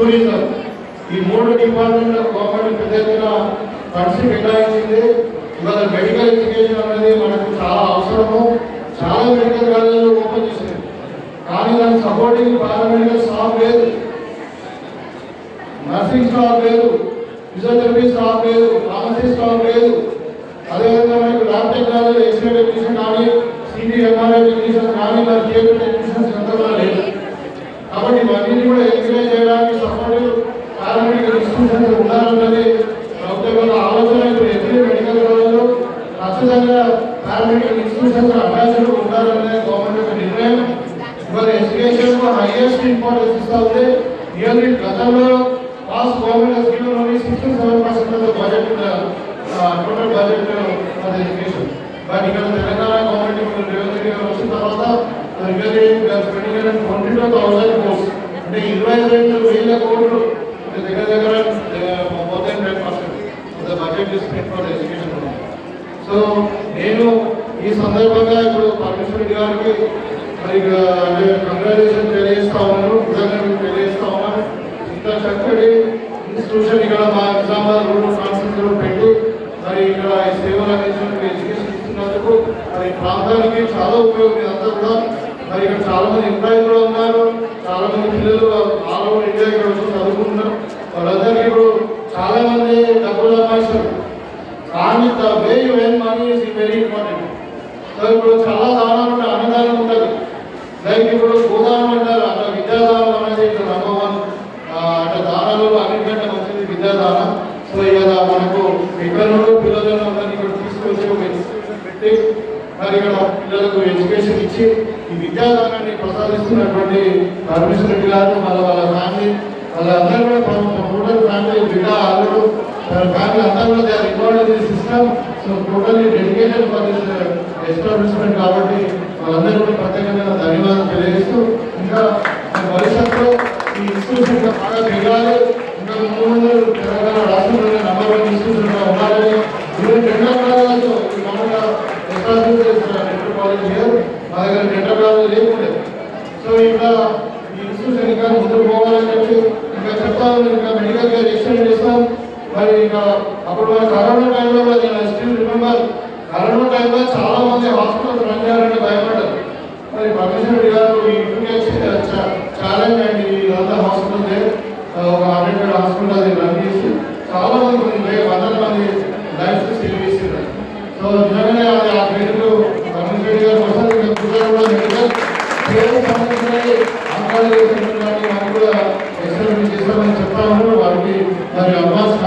Tourism, ఈ 3 department government పెద్ద ఎత్తున ఫండ్స్ కేటాయించింది. ఇవాళ మెడికల్ ఎడ్యుకేషన్ అనేది మనకు చాలా అవసరము. చాలా మెడికల్ కాలేజీలు ఓపెన్ చేసింది, కానీ దానికి సపోర్టింగ్ పారామెడికల్ స్టాఫ్ లేదు, నర్సింగ్ స్టాఫ్ లేదు, ఫిజియోథెరపీ స్టాఫ్ లేదు, ఫార్మసీ స్టాఫ్ లేదు. అదేవిధంగా మనకు ల్యాబ్ టెక్నాలజీ, ఎక్స్రే టెక్నీషియన్ కానీ, సిటీ ఎంఆర్ఐ టెక్నీషియన్స్ కానీ, మరి థియేటర్ టెక్నీషియన్స్ ఎంత కూడా లేదు. కాబట్టి ఇవన్నీ కూడా ఎంకరేజ్ చేయడానికి సపోర్టివ్ పారామెడికల్ ఇన్స్టిట్యూషన్స్ ఉండాలన్నది ప్రభుత్వ ఆలోచన. ఇప్పుడు ఎవ్రీ మెడికల్ కాలేజ్లో ఖచ్చితంగా పారామెడికల్ ఇన్స్టిట్యూషన్స్ అభ్యాసాలు ఉండాలనే గవర్నమెంట్ యొక్క నిర్ణయం. ఇవాళ ఎడ్యుకేషన్ హైయెస్ట్ ఇంపార్టెన్స్ ఇస్తూ ఉంది. ఇయర్లీ గతంలో pass government scheme only 67% budget total budget for education. But ఇక్కడ తెలంగాణ గవర్నమెంట్ రేవంత్ రెడ్డి గారు వచ్చిన తర్వాత 22,000 కోర్స్ అంటే 22,000 కోట్లు దగ్గర దగ్గర more than 10% of the budget is spent for education. So నేను ఈ సందర్భంగా ఇప్పుడు పరమేశ్వర రెడ్డి గారికి మరి అంటే కంగ్రాచులేషన్ తెలియజేస్తా ఉన్నాను, కృతజ్ఞతలు తెలియజేస్తా ఉన్నాను. ఇంత చక్కటి ఇన్స్టిట్యూషన్ ఇక్కడ మా నిజామాబాద్ రూరల్ కాన్స్టిట్యూన్సీలో పెట్టి మరి ఇక్కడ సేవలు అందించినందుకు, ఎడ్యుకేషన్ ఇస్తున్నందుకు మరి ప్రాంతానికి చాలా ఉపయోగం. ఇదంతా కూడా మరి ఇక్కడ చాలా మంది ఎంప్లాయీస్ కూడా ఉన్నారు, చాలా మంది పిల్లలు ఆల్ ఓవర్ ఇండియా ఇక్కడ వచ్చి చదువుకుంటున్నారు. వాళ్ళందరికీ ఇప్పుడు చాలా మంది డబ్బులు అమ్మాయిస్తారు, కానీ the way you earn money is very important. So ఇప్పుడు చాలా దానాలు ఉంటాయి, అన్నదానం ఉంటుంది. లైక్ ఇప్పుడు గోదానం అంటారు, అట్లా విద్యాదానం అనేది ఇక్కడ నంబర్ 1. అంటే దానాలు అన్నింటికంటే మంచిది విద్యాదానం. సో ఇవాళ మనకు ఇక్కడ నుండి పిల్లలను అందరినీ ఇక్కడ తీసుకొచ్చి ఒక ఇన్స్టిట్యూషన్ పెట్టి మరి ఇక్కడ పిల్లలకు ఎడ్యుకేషన్ ఇచ్చి ఈ విద్యాదానాన్ని ప్రసాదిస్తున్నటువంటి పరమేశ్వర రెడ్డి గారు, వాళ్ళ ఫ్యామిలీ, వాళ్ళందరూ కూడా టోటల్ ఫ్యామిలీ, బిడ్డ, అల్లుడు, ఫ్యామిలీ అంతా కూడా they are involved in this system. So totally dedicated for this establishment. కాబట్టి వాళ్ళందరూ కూడా ప్రత్యేకంగా ధన్యవాదాలు తెలియజేస్తూ ఇంకా భవిష్యత్తులో ఈ ఇన్స్టిట్యూషన్ బాగా పెరగాలి, ఇంకా ముందు తెలంగాణ రాష్ట్రంలోనే నంబర్ 1 ఇన్స్టిట్యూషన్గా ఉండాలని. ఈవెన్ డెంటల్ కాలేజ్ మామూలుగా ఎస్టాబ్లిష్ డెంటల్ కాలేజ్ లేదు, మా దగ్గర డెంటల్ కాలేజ్ లేకుండే. సో ఇంకా ఈ ఇన్స్టిట్యూషన్ ఇంకా ముందుకు పోవాలని చెప్పి ఇంకా చెప్తాను. ఇంకా మెడికల్ కేర్ ఎక్స్టెండ్ చేస్తాం. మరి ఇంకా అప్పుడు మన కరోనా టైంలో కూడా నేను స్టిల్ రిమెంబర్, కరోనా టైంలో చాలా మంది హాస్పిటల్స్ రన్ చేయాలంటే భయపడ్డారు. మరి పరమేశ్వర రెడ్డి గారు ఈ ఛాలెంజ్ అండి, ఇదంతా హాస్పిటల్ ఒక 100 బెడ్ హాస్పిటల్ అది రన్ చేసి చాలా మంది వందల మంది లైఫ్ సేవ్ చేసింది. సో నిజంగానే అది ఆ పేరులో పరమేశ్వర రెడ్డి గారు కోసం కూడా మెడికల్ పేరు సంబంధించిన ఆంకాలజీ సెంటర్ కానీ వారికి కూడా ఎక్స్పెరిమెంట్ చేస్తామని చెప్తా ఉన్నారు. వారికి మరి అడ్వాన్స్